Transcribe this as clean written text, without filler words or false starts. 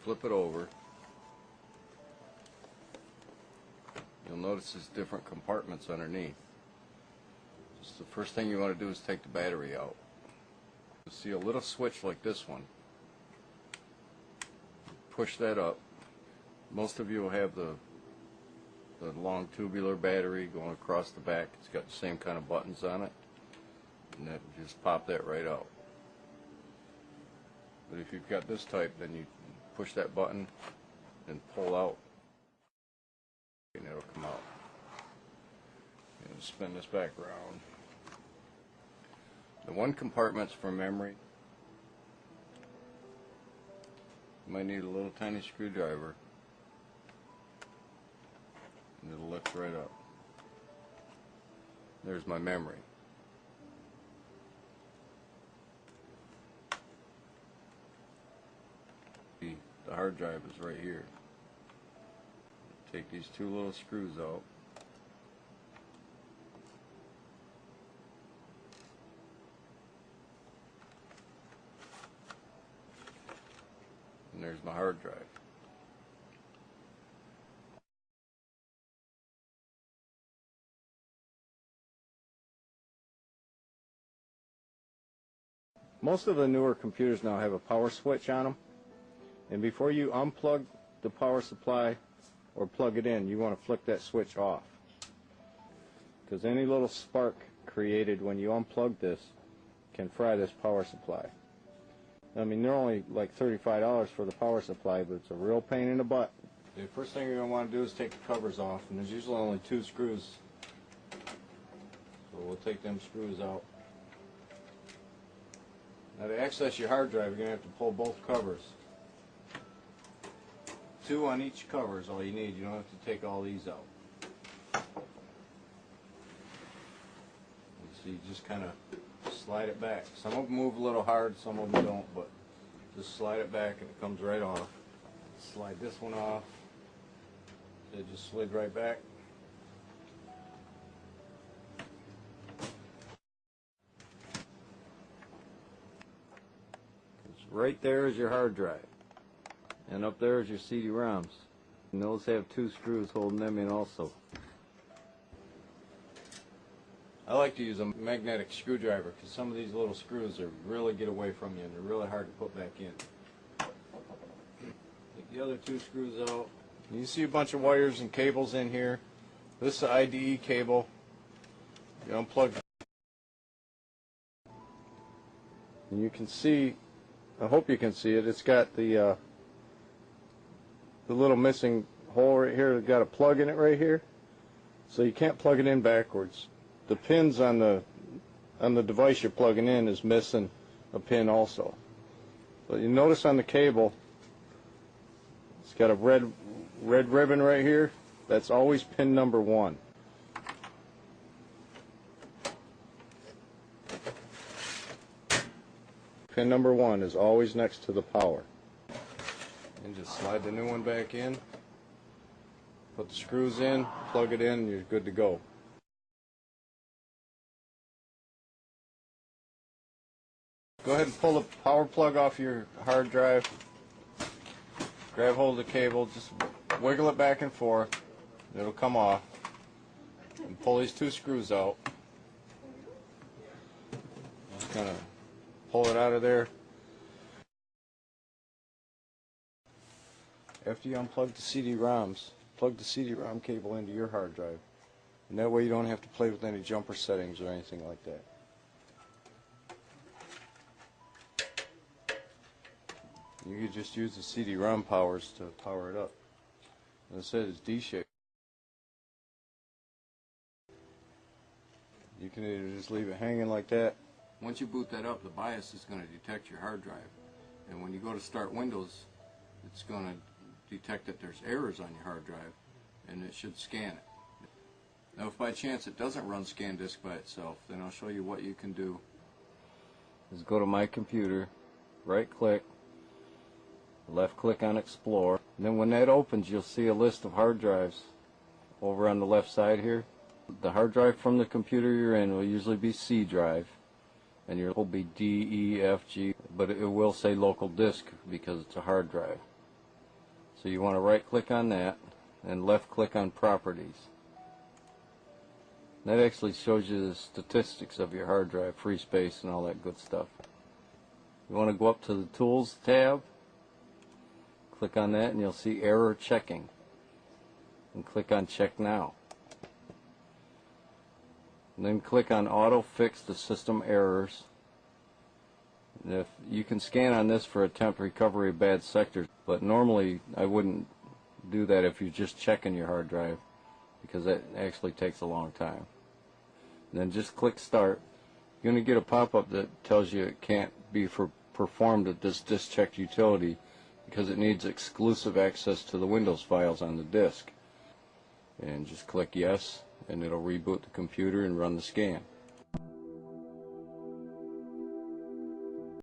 flip it over, you'll notice there's different compartments underneath. Just the first thing you want to do is take the battery out. You'll see a little switch like this one. Push that up. Most of you will have the long tubular battery going across the back. It's got the same kind of buttons on it, and that just pop that right out. But if you've got this type, then you push that button and pull out, and it'll come out. And spin this back around. The one compartment's for memory. You might need a little tiny screwdriver, and it'll lift right up. There's my memory. The hard drive is right here. Take these two little screws out. And there's my hard drive. Most of the newer computers now have a power switch on them. And before you unplug the power supply or plug it in, you want to flick that switch off. Because any little spark created when you unplug this can fry this power supply. I mean, they're only like $35 for the power supply, but it's a real pain in the butt. The first thing you're going to want to do is take the covers off, and there's usually only 2 screws. So we'll take them screws out. Now to access your hard drive, you're going to have to pull both covers. 2 on each cover is all you need. You don't have to take all these out. So you just kind of slide it back. Some of them move a little hard, some of them don't, but just slide it back and it comes right off. Slide this one off. It just slid right back. Right there is your hard drive, and up there is your CD-ROMs, and those have 2 screws holding them in also. I like to use a magnetic screwdriver because some of these little screws are really get away from you and they're really hard to put back in. Take the other 2 screws out. You see a bunch of wires and cables in here. This is the IDE cable. You unplug it. And you can see, I hope you can see it, it's got the little missing hole right here. It's got a plug in it right here, so you can't plug it in backwards. The pins on the device you're plugging in is missing a pin also. So you notice on the cable, it's got a red ribbon right here. That's always pin number 1. Pin number 1 is always next to the power. And just slide the new one back in, put the screws in, plug it in, and you're good to go. Go ahead and pull the power plug off your hard drive. Grab hold of the cable, just wiggle it back and forth. It'll come off. And pull these 2 screws out. Just kind of pull it out of there. After you unplug the CD-ROMs, plug the CD-ROM cable into your hard drive. And that way you don't have to play with any jumper settings or anything like that. You could just use the CD-ROM powers to power it up. As I said, it's D-shaped. You can either just leave it hanging like that. Once you boot that up, the BIOS is going to detect your hard drive. And when you go to start Windows, it's going to detect that there's errors on your hard drive, and it should scan it. Now, if by chance it doesn't run ScanDisk by itself, then I'll show you what you can do. Just go to My Computer, right-click, left-click on Explore, and then when that opens, you'll see a list of hard drives over on the left side here. The hard drive from the computer you're in will usually be C drive, and yours will be D, E, F, G, but it will say local disk because it's a hard drive. So you want to right click on that and left click on Properties. That actually shows you the statistics of your hard drive, free space and all that good stuff. You want to go up to the Tools tab, click on that and you'll see Error Checking, and click on Check Now. And then click on Auto Fix the System Errors. And if you can scan on this for attempt recovery of bad sectors, but normally I wouldn't do that if you're just checking your hard drive, because that actually takes a long time. And then just click Start. You're going to get a pop-up that tells you it can't be performed at this disk check utility because it needs exclusive access to the Windows files on the disk. And just click Yes, and it'll reboot the computer and run the scan.